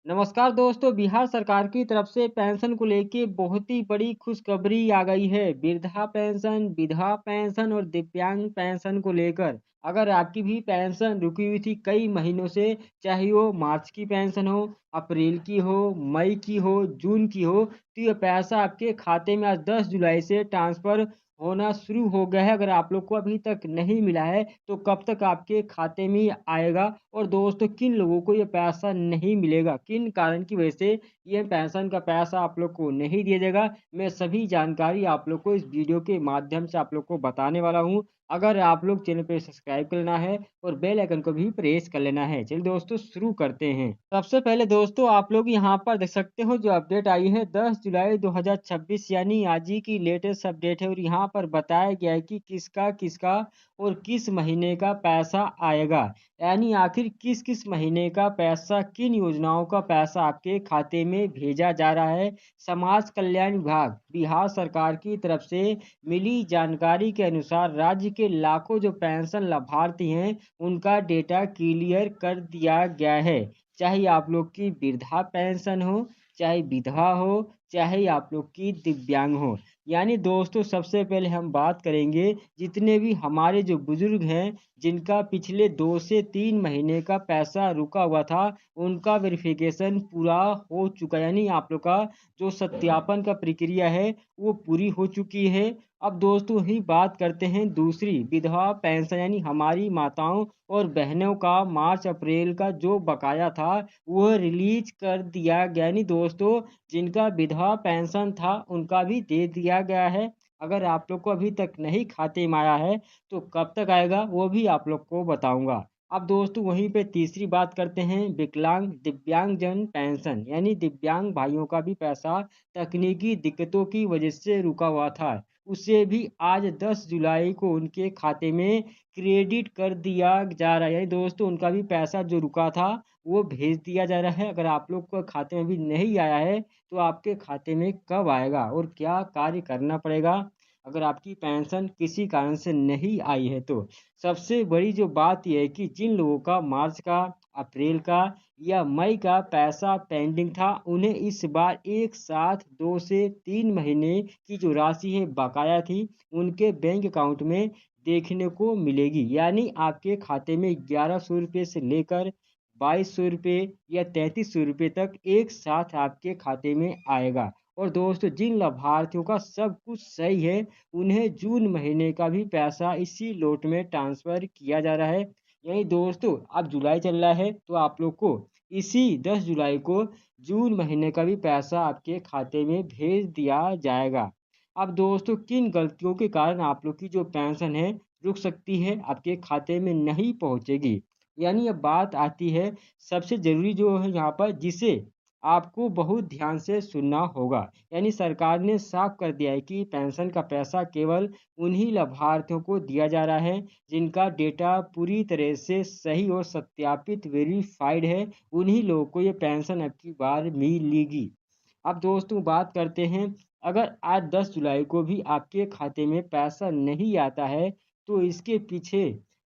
नमस्कार दोस्तों, बिहार सरकार की तरफ से पेंशन को लेके बहुत ही बड़ी खुशखबरी आ गई है। वृद्धा पेंशन, विधवा पेंशन और दिव्यांग पेंशन को लेकर अगर आपकी भी पेंशन रुकी हुई थी कई महीनों से, चाहे वो मार्च की पेंशन हो, अप्रैल की हो, मई की हो, जून की हो, तो ये पैसा आपके खाते में आज 10 जुलाई से ट्रांसफर होना शुरू हो गया है। अगर आप लोग को अभी तक नहीं मिला है तो कब तक आपके खाते में आएगा? और दोस्तों, किन लोगों को ये पैसा नहीं मिलेगा, किन कारण की वजह से ये पेंशन का पैसा आप लोग को नहीं दिया जाएगा, मैं सभी जानकारी आप लोग को इस वीडियो के माध्यम से आप लोग को बताने वाला हूँ। अगर आप लोग चैनल पे सब्सक्राइब कर लेना है और बेल आइकन को भी प्रेस कर लेना है। चलिए दोस्तों, शुरू करते हैं। सबसे पहले दोस्तों, आप लोग यहाँ पर देख सकते हो जो अपडेट आई है 10 जुलाई 2026, यानी आज ही की लेटेस्ट अपडेट है। और यहाँ पर बताया गया है कि किसका किसका और किस महीने का पैसा आएगा, यानी आखिर किस किस महीने का पैसा, किन योजनाओं का पैसा आपके खाते में भेजा जा रहा है। समाज कल्याण विभाग बिहार सरकार की तरफ से मिली जानकारी के अनुसार राज्य के लाखों जो पेंशन लाभार्थी हैं उनका डेटा क्लियर कर दिया गया है। चाहे आप लोग की वृद्धा पेंशन हो, चाहे विधवा हो, चाहे आप लोग की दिव्यांग हो। यानी दोस्तों, सबसे पहले हम बात करेंगे जितने भी हमारे जो बुजुर्ग हैं जिनका पिछले 2 से 3 महीने का पैसा रुका हुआ था, उनका वेरिफिकेशन पूरा हो चुका है। यानी आप लोग का जो सत्यापन का प्रक्रिया है वो पूरी हो चुकी है। अब दोस्तों ही बात करते हैं दूसरी विधवा पेंशन, यानी हमारी माताओं और बहनों का मार्च अप्रैल का जो बकाया था वह रिलीज कर दिया गया। यानी दोस्तों, जिनका विधवा पेंशन था उनका भी दे दिया गया है। अगर आप लोग को अभी तक नहीं खाते में आया है तो कब तक आएगा वो भी आप लोग को बताऊंगा। अब दोस्तों, वहीं पे तीसरी बात करते हैं विकलांग दिव्यांग जन पेंशन, यानी दिव्यांग भाइयों का भी पैसा तकनीकी दिक्कतों की वजह से रुका हुआ था, उसे भी आज 10 जुलाई को उनके खाते में क्रेडिट कर दिया जा रहा है। यानी दोस्तों, उनका भी पैसा जो रुका था वो भेज दिया जा रहा है। अगर आप लोग को खाते में अभी नहीं आया है तो आपके खाते में कब आएगा और क्या कार्य करना पड़ेगा अगर आपकी पेंशन किसी कारण से नहीं आई है तो? सबसे बड़ी जो बात यह है कि जिन लोगों का मार्च का, अप्रैल का या मई का पैसा पेंडिंग था, उन्हें इस बार एक साथ 2 से 3 महीने की जो राशि है बकाया थी, उनके बैंक अकाउंट में देखने को मिलेगी। यानी आपके खाते में 1100 रुपये से लेकर 2200 रुपये या 3300 रुपये तक एक साथ आपके खाते में आएगा। और दोस्तों, जिन लाभार्थियों का सब कुछ सही है उन्हें जून महीने का भी पैसा इसी लोट में ट्रांसफर किया जा रहा है। यही दोस्तों, अब जुलाई चल रहा है तो आप लोग को इसी 10 जुलाई को जून महीने का भी पैसा आपके खाते में भेज दिया जाएगा। अब दोस्तों, किन गलतियों के कारण आप लोग की जो पेंशन है रुक सकती है, आपके खाते में नहीं पहुंचेगी? यानी अब बात आती है सबसे जरूरी जो है यहाँ पर, जिसे आपको बहुत ध्यान से सुनना होगा। यानी सरकार ने साफ कर दिया है कि पेंशन का पैसा केवल उन्हीं लाभार्थियों को दिया जा रहा है जिनका डेटा पूरी तरह से सही और सत्यापित वेरीफाइड है। उन्हीं लोगों को ये पेंशन अब की बार मिलेगी। अब दोस्तों, बात करते हैं, अगर आज 10 जुलाई को भी आपके खाते में पैसा नहीं आता है तो इसके पीछे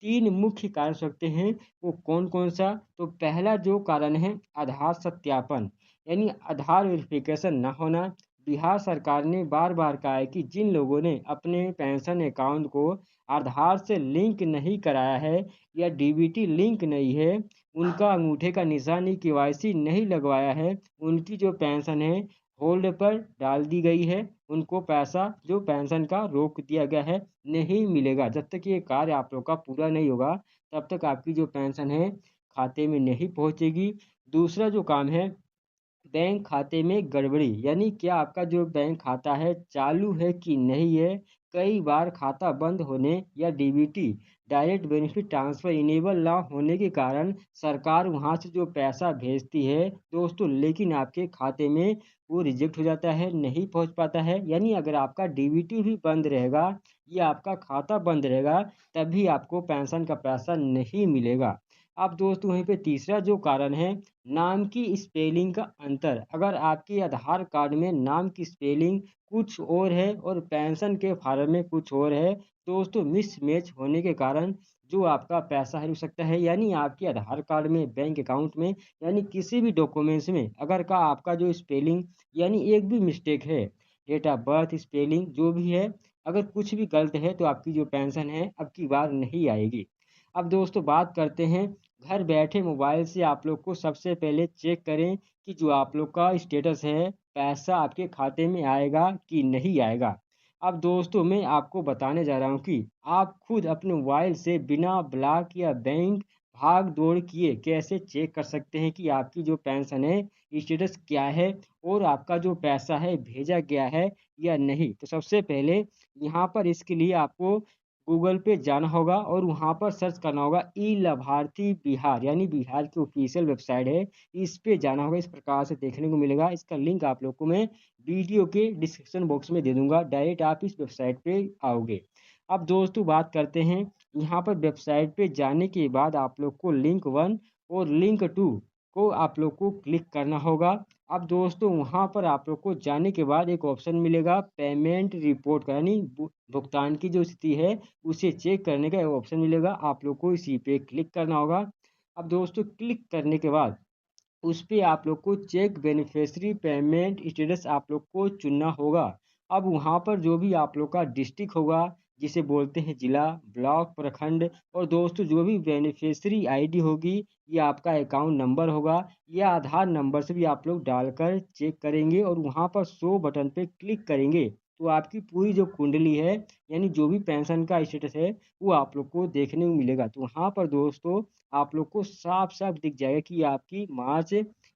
3 मुख्य कारण हो सकते हैं। वो कौन-कौन सा? तो पहला जो कारण है आधार सत्यापन, यानी आधार वेरिफिकेशन ना होना। बिहार सरकार ने बार-बार कहा है कि जिन लोगों ने अपने पेंशन अकाउंट को आधार से लिंक नहीं कराया है या डीबीटी लिंक नहीं है, उनका अंगूठे का निशान केवाईसी नहीं लगवाया है, उनकी जो पेंशन है होल्ड पर डाल दी गई है। उनको पैसा जो पेंशन का रोक दिया गया है, नहीं मिलेगा। जब तक ये कार्य आप लोग का पूरा नहीं होगा तब तक आपकी जो पेंशन है खाते में नहीं पहुंचेगी। दूसरा जो काम है, बैंक खाते में गड़बड़ी, यानी क्या आपका जो बैंक खाता है चालू है कि नहीं है। कई बार खाता बंद होने या DBT direct benefit transfer enable ना होने के कारण सरकार वहां से जो पैसा भेजती है दोस्तों, लेकिन आपके खाते में वो रिजेक्ट हो जाता है, नहीं पहुंच पाता है। यानी अगर आपका डीबीटी भी बंद रहेगा या आपका खाता बंद रहेगा तभी आपको पेंशन का पैसा नहीं मिलेगा। अब दोस्तों, वहीं पे तीसरा जो कारण है, नाम की स्पेलिंग का अंतर। अगर आपके आधार कार्ड में नाम की स्पेलिंग कुछ और है और पेंशन के फॉर्म में कुछ और है दोस्तों मिसमैच होने के कारण जो आपका पैसा है रुक सकता है, यानी आपके आधार कार्ड में, बैंक अकाउंट में, यानी किसी भी डॉक्यूमेंट्स में अगर का आपका जो स्पेलिंग यानी एक भी मिस्टेक है, डेट ऑफ बर्थ, स्पेलिंग जो भी है, अगर कुछ भी गलत है तो आपकी जो पेंशन है अब की बार नहीं आएगी। अब दोस्तों बात करते हैं, घर बैठे मोबाइल से आप लोग को सबसे पहले चेक करें कि जो आप लोग का स्टेटस है, पैसा आपके खाते में आएगा कि नहीं आएगा। अब दोस्तों मैं आपको बताने जा रहा हूँ कि आप खुद अपने मोबाइल से बिना ब्लॉक या बैंक भाग दौड़ किए कैसे चेक कर सकते हैं कि आपकी जो पेंशन है स्टेटस क्या है और आपका जो पैसा है भेजा गया है या नहीं। तो सबसे पहले यहाँ पर इसके लिए आपको गूगल पे जाना होगा और वहाँ पर सर्च करना होगा ई लाभार्थी बिहार, यानी बिहार की ऑफिशियल वेबसाइट है, इस पे जाना होगा। इस प्रकार से देखने को मिलेगा। इसका लिंक आप लोग को मैं वीडियो के डिस्क्रिप्शन बॉक्स में दे दूंगा, डायरेक्ट आप इस वेबसाइट पे आओगे। अब दोस्तों बात करते हैं, यहाँ पर वेबसाइट पे जाने के बाद आप लोग को लिंक 1 और लिंक 2 को आप लोग को क्लिक करना होगा। अब दोस्तों वहाँ पर आप लोग को जाने के बाद एक ऑप्शन मिलेगा पेमेंट रिपोर्ट का, यानी भुगतान की जो स्थिति है उसे चेक करने का एक ऑप्शन मिलेगा। आप लोग को इसी पे क्लिक करना होगा। अब दोस्तों क्लिक करने के बाद उस पे आप लोग को चेक बेनिफिशियरी पेमेंट स्टेटस आप लोग को चुनना होगा। अब वहाँ पर जो भी आप लोग का डिस्ट्रिक्ट होगा, जिसे बोलते हैं जिला, ब्लॉक, प्रखंड, और दोस्तों जो भी बेनिफिशियरी आईडी होगी या आपका अकाउंट नंबर होगा या आधार नंबर से भी आप लोग डालकर चेक करेंगे और वहाँ पर शो बटन पे क्लिक करेंगे तो आपकी पूरी जो कुंडली है, यानी जो भी पेंशन का स्टेटस है, वो आप लोग को देखने को मिलेगा। तो वहाँ पर दोस्तों आप लोग को साफ साफ दिख जाएगा कि आपकी मार्च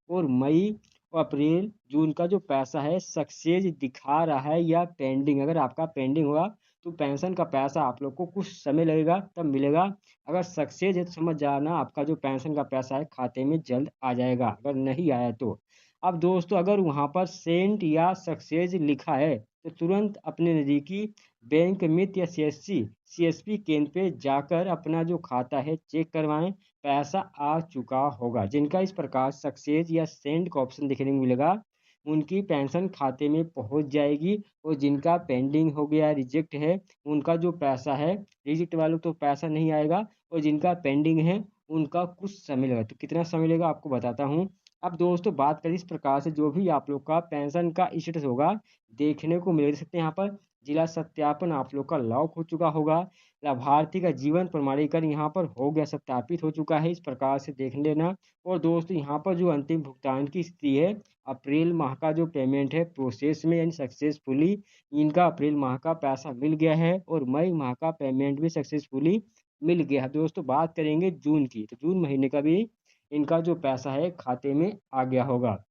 और मई और अप्रैल जून का जो पैसा है सक्सेस दिखा रहा है या पेंडिंग। अगर आपका पेंडिंग होगा तो पेंशन का पैसा आप लोग को कुछ समय लगेगा तब मिलेगा। अगर सक्सेस है तो समझ जाना आपका जो पेंशन का पैसा है खाते में जल्द आ जाएगा, अगर नहीं आया तो। अब दोस्तों अगर वहाँ पर सेंट या सक्सेस लिखा है तो तुरंत अपने नज़दीकी बैंक मित्र या सीएसपी केंद्र पे जाकर अपना जो खाता है चेक करवाएं, पैसा आ चुका होगा। जिनका इस प्रकार सक्सेस या सेंड का ऑप्शन देखने को मिलेगा उनकी पेंशन खाते में पहुंच जाएगी, और जिनका पेंडिंग हो गया, रिजेक्ट है, उनका जो पैसा है, रिजेक्ट वालों को तो पैसा नहीं आएगा, और जिनका पेंडिंग है उनका कुछ समय लगेगा। तो कितना समय लगेगा आपको बताता हूँ। अब दोस्तों बात करें इस प्रकार से जो भी आप लोग का पेंशन का स्टेटस होगा देखने को मिल सकते हैं। यहाँ पर जिला सत्यापन आप लोग का लॉक हो चुका होगा, लाभार्थी का जीवन प्रमाणीकरण यहाँ पर हो गया, सत्यापित हो चुका है, इस प्रकार से देख लेना। और दोस्तों यहाँ पर जो अंतिम भुगतान की स्थिति है, अप्रैल माह का जो पेमेंट है प्रोसेस में, यानी सक्सेसफुली इनका अप्रैल माह का पैसा मिल गया है और मई माह का पेमेंट भी सक्सेसफुली मिल गया है। दोस्तों बात करेंगे जून की, तो जून महीने का भी इनका जो पैसा है खाते में आ गया होगा।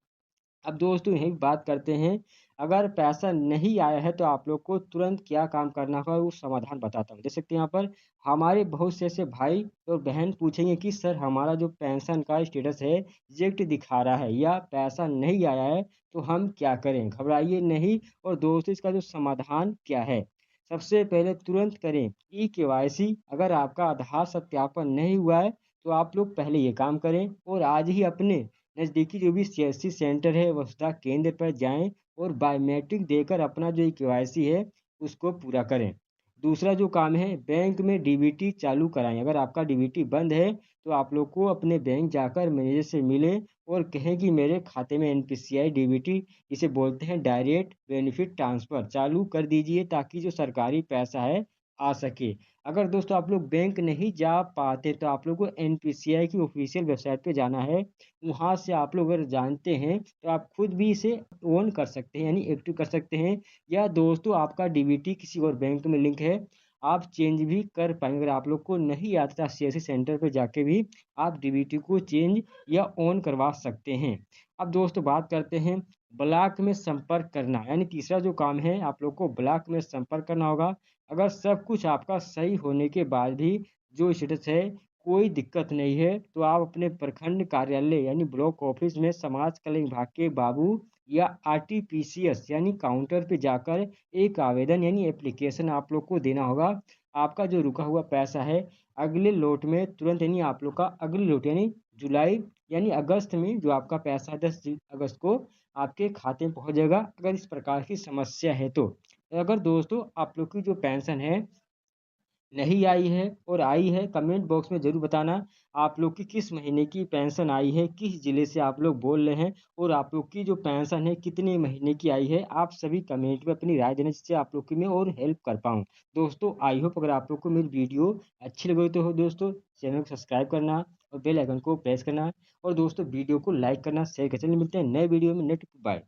अब दोस्तों यही बात करते हैं, अगर पैसा नहीं आया है तो आप लोग को तुरंत क्या काम करना होगा वो समाधान बताता हूँ। देख सकते हैं यहाँ पर हमारे बहुत से ऐसे भाई और बहन पूछेंगे कि सर हमारा जो पेंशन का स्टेटस है रिजेक्ट दिखा रहा है या पैसा नहीं आया है, तो हम क्या करें। घबराइए नहीं, और दोस्तों इसका जो समाधान क्या है, सबसे पहले तुरंत करें ई-केवाईसी। अगर आपका आधार सत्यापन नहीं हुआ है तो आप लोग पहले ये काम करें और आज ही अपने नज़दीकी जो भी सीएससी सेंटर है वसुधा केंद्र पर जाएं और बायोमेट्रिक देकर अपना जो केवाईसी है उसको पूरा करें। दूसरा जो काम है, बैंक में डीबीटी चालू कराएं। अगर आपका डीबीटी बंद है तो आप लोग को अपने बैंक जाकर मैनेजर से मिले और कहें कि मेरे खाते में एनपीसीआई डीबीटी, इसे बोलते हैं डायरेक्ट बेनिफिट ट्रांसफ़र, चालू कर दीजिए ताकि जो सरकारी पैसा है आ सके। अगर दोस्तों आप लोग बैंक नहीं जा पाते तो आप लोग को एनपीसीआई की ऑफिशियल वेबसाइट पे जाना है। वहाँ से आप लोग अगर जानते हैं तो आप खुद भी इसे ऑन कर सकते हैं, यानी एक्टिव कर सकते हैं। या दोस्तों आपका डीबीटी किसी और बैंक में लिंक है, आप चेंज भी कर पाएंगे। अगर आप लोग को नहीं आता सीएससी सेंटर पे जाके भी आप डीबीटी को चेंज या ऑन करवा सकते हैं। अब दोस्तों बात करते हैं ब्लॉक में संपर्क करना, यानी तीसरा जो काम है आप लोग को ब्लॉक में संपर्क करना होगा। अगर सब कुछ आपका सही होने के बाद भी जो स्टेटस है कोई दिक्कत नहीं है तो आप अपने प्रखंड कार्यालय यानी ब्लॉक ऑफिस में समाज कल्याण विभाग के बाबू या आरटीपीसीएस यानी काउंटर पे जाकर एक आवेदन यानी एप्लीकेशन आप लोग को देना होगा। आपका जो रुका हुआ पैसा है अगले लोट में तुरंत, यानी आप लोग का अगले लोट यानी जुलाई यानी अगस्त में जो आपका पैसा है 10 अगस्त को आपके खाते में पहुंच जाएगा, अगर इस प्रकार की समस्या है तो। अगर दोस्तों आप लोग की जो पेंशन है नहीं आई है और आई है, कमेंट बॉक्स में ज़रूर बताना आप लोग की किस महीने की पेंशन आई है, किस ज़िले से आप लोग बोल रहे हैं और आप लोग की जो पेंशन है कितने महीने की आई है। आप सभी कमेंट में अपनी राय देना जिससे आप लोग की मैं और हेल्प कर पाऊँ। दोस्तों आई होप अगर आप लोग को मेरी वीडियो अच्छी लगी हो तो हो दोस्तों चैनल को सब्सक्राइब करना और बेल आइकन को प्रेस करना और दोस्तों वीडियो को लाइक करना, शेयर करना। चलिए मिलते हैं नए वीडियो में, नेट बाय।